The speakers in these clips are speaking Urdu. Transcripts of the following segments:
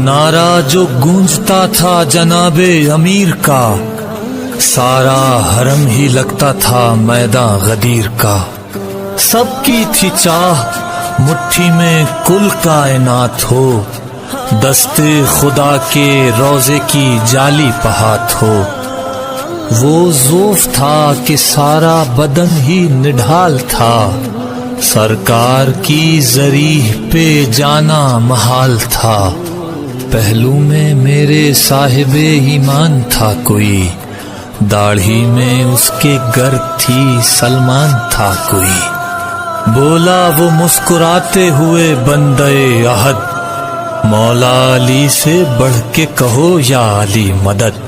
نعرہ جو گونجتا تھا جناب امیر کا، سارا حرم ہی لگتا تھا میدان غدیر کا۔ سب کی تھی چاہ مٹھی میں کل کائنات ہو، دستے خدا کے روزے کی جالی پہات ہو۔ وہ ذوف تھا کہ سارا بدن ہی نڈھال تھا، سرکار کی ذریح پہ جانا محال تھا۔ پہلو میں میرے صاحب ایمان تھا کوئی، داڑھی میں اس کے گرد تھی سلمان تھا کوئی۔ بولا وہ مسکراتے ہوئے بندے عہد، مولا علی سے بڑھ کے کہو یا علی مدد۔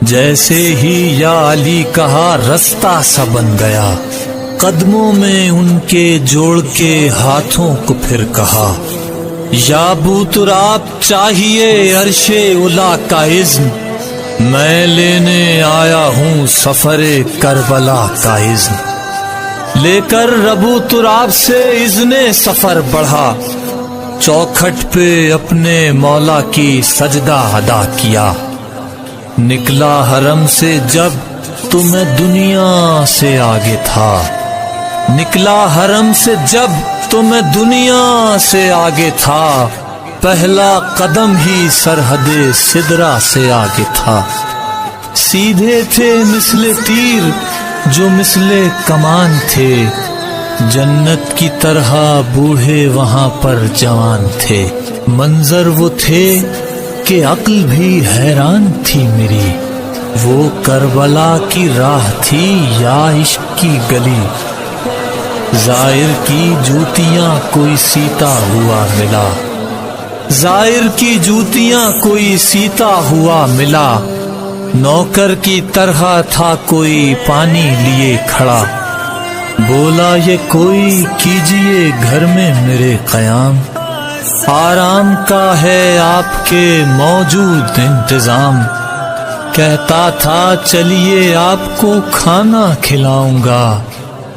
جیسے ہی یا علی کہا رستہ سا بن گیا، قدموں میں ان کے جوڑ کے ہاتھوں کو پھر کہا، یا ابو تراب چاہیے عرش اولا کا اذن، میں لینے آیا ہوں سفر کربلا کا اذن۔ لے کر ابو تراب سے اذن سفر بڑھا، چوکھٹ پہ اپنے مولا کی سجدہ ادا کیا۔ نکلا حرم سے جب تو میں دنیا سے آگے تھا، نکلا حرم سے جب تو میں دنیا سے آگے تھا، پہلا قدم ہی سرحد سدرہ سے آگے تھا۔ سیدھے تھے مثل تیر جو مثل کمان تھے، جنت کی طرح بوڑھے وہاں پر جوان تھے۔ منظر وہ تھے کہ عقل بھی حیران تھی میری، وہ کربلا کی راہ تھی یا عشق کی گلی۔ زائر کی جوتیاں کوئی سیتا ہوا ملا، زائر کی جوتیاں کوئی سیتا ہوا ملا، نوکر کی طرح تھا کوئی پانی لیے کھڑا۔ بولا یہ کوئی کیجئے گھر میں میرے قیام، آرام کا ہے آپ کے موجود انتظام۔ کہتا تھا چلیے آپ کو کھانا کھلاؤں گا،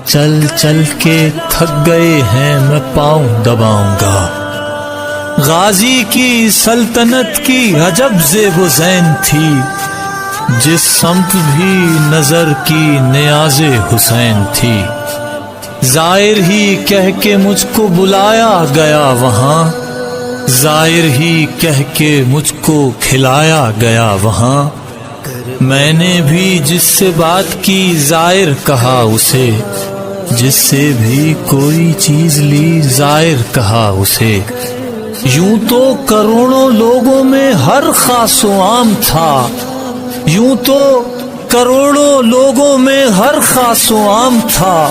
چل چل کے تھک گئے ہیں میں پاؤں دباؤں گا۔ غازی کی سلطنت کی عجب زیب و زین تھی، جس سمت بھی نظر کی نیاز حسین تھی۔ زائر ہی کہہ کے مجھ کو بلایا گیا وہاں، زائر ہی کہہ کے مجھ کو کھلایا گیا وہاں۔ میں نے بھی جس سے بات کی زائر کہا اسے، جس سے بھی کوئی چیز لی زائر کہا اسے۔ یوں تو کروڑوں لوگوں میں ہر خاص و عام تھا، یوں تو کروڑوں لوگوں میں ہر خاص و عام تھا،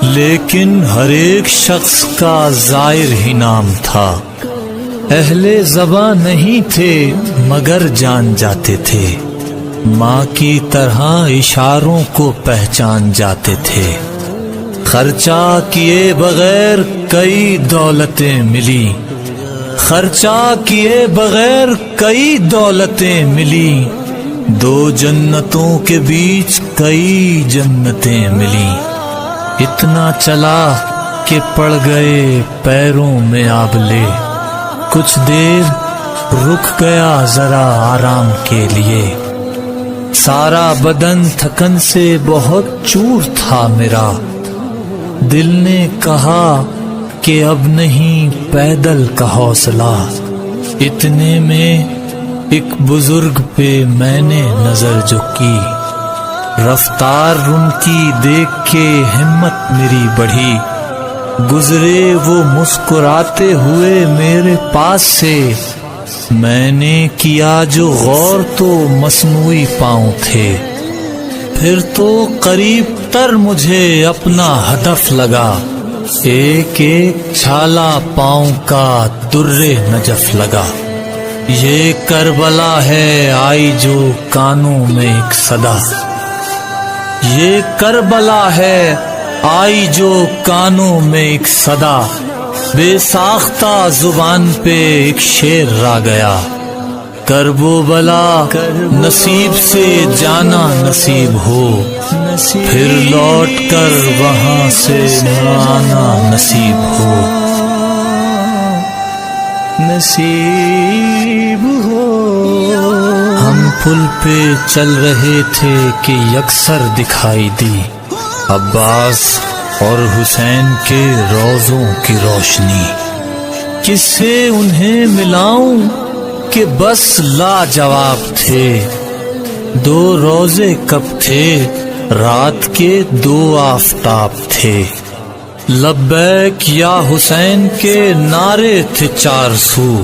لیکن ہر ایک شخص کا زائر ہی نام تھا۔ اہل زباں نہیں تھے مگر جان جاتے تھے، ماں کی طرح اشاروں کو پہچان جاتے تھے۔ خرچہ کیے بغیر کئی دولتیں ملی، خرچہ کیے بغیر کئی دولتیں ملی، دو جنتوں کے بیچ کئی جنتیں ملی۔ اتنا چلا کہ پڑ گئے پیروں میں آبلے، کچھ دیر رک گیا ذرا آرام کے لیے۔ سارا بدن تھکن سے بہت چور تھا میرا، دل نے کہا کہ اب نہیں پیدل کا حوصلہ۔ اتنے میں ایک بزرگ پہ میں نے نظر جو کی، رفتار ان کی دیکھ کے ہمت میری بڑھی۔ گزرے وہ مسکراتے ہوئے میرے پاس سے، میں نے کیا جو غور تو مصنوعی پاؤں تھے۔ پھر تو قریب تر مجھے اپنا ہدف لگا، ایک ایک چھالا پاؤں کا در نجف لگا۔ یہ کربلا ہے آئی جو کانوں میں ایک صدا، یہ کربلا ہے آئی جو کانوں میں ایک صدا۔ بے ساختہ زبان پہ ایک شعر را گیا، کرب و بلا نصیب سے جانا نصیب ہو، پھر لوٹ کر وہاں سے آنا نصیب ہو، نصیب پل پہ چل رہے تھے کہ یکسر دکھائی دی عباس اور حسین کے روزوں کی روشنی. کس سے انہیں ملاؤں کہ بس لاجواب تھے. دو روزے کب تھے رات کے دو آفتاب تھے. لبیک یا حسین کے نعرے تھے چار سو.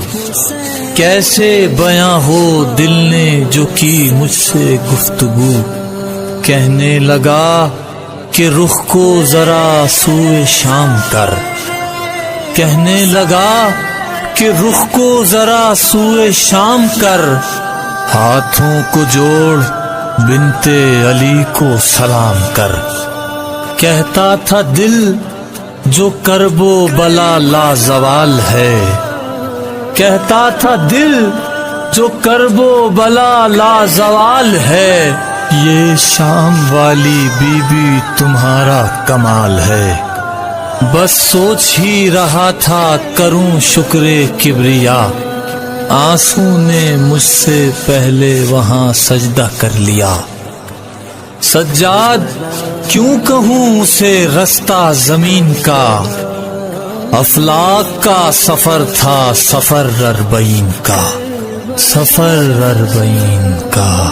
کیسے بیاں ہو دل نے جو کی مجھ سے گفتگو. کہنے لگا کہ رخ کو ذرا سوئے شام کر. کہنے لگا کہ رخ کو ذرا سوئے شام کر. ہاتھوں کو جوڑ بنت علی کو سلام کر. کہتا تھا دل جو کرب و بلا لا زوال ہے. کہتا تھا دل جو کرب و بلا لا زوال ہے. یہ شام والی بی بی تمہارا کمال ہے. بس سوچ ہی رہا تھا کروں شکر کبریا. آنسو نے مجھ سے پہلے وہاں سجدہ کر لیا. سجاد کیوں کہوں اسے رستہ زمین کا. افلاک کا سفر تھا سفر اربعین کا. سفر اربعین کا.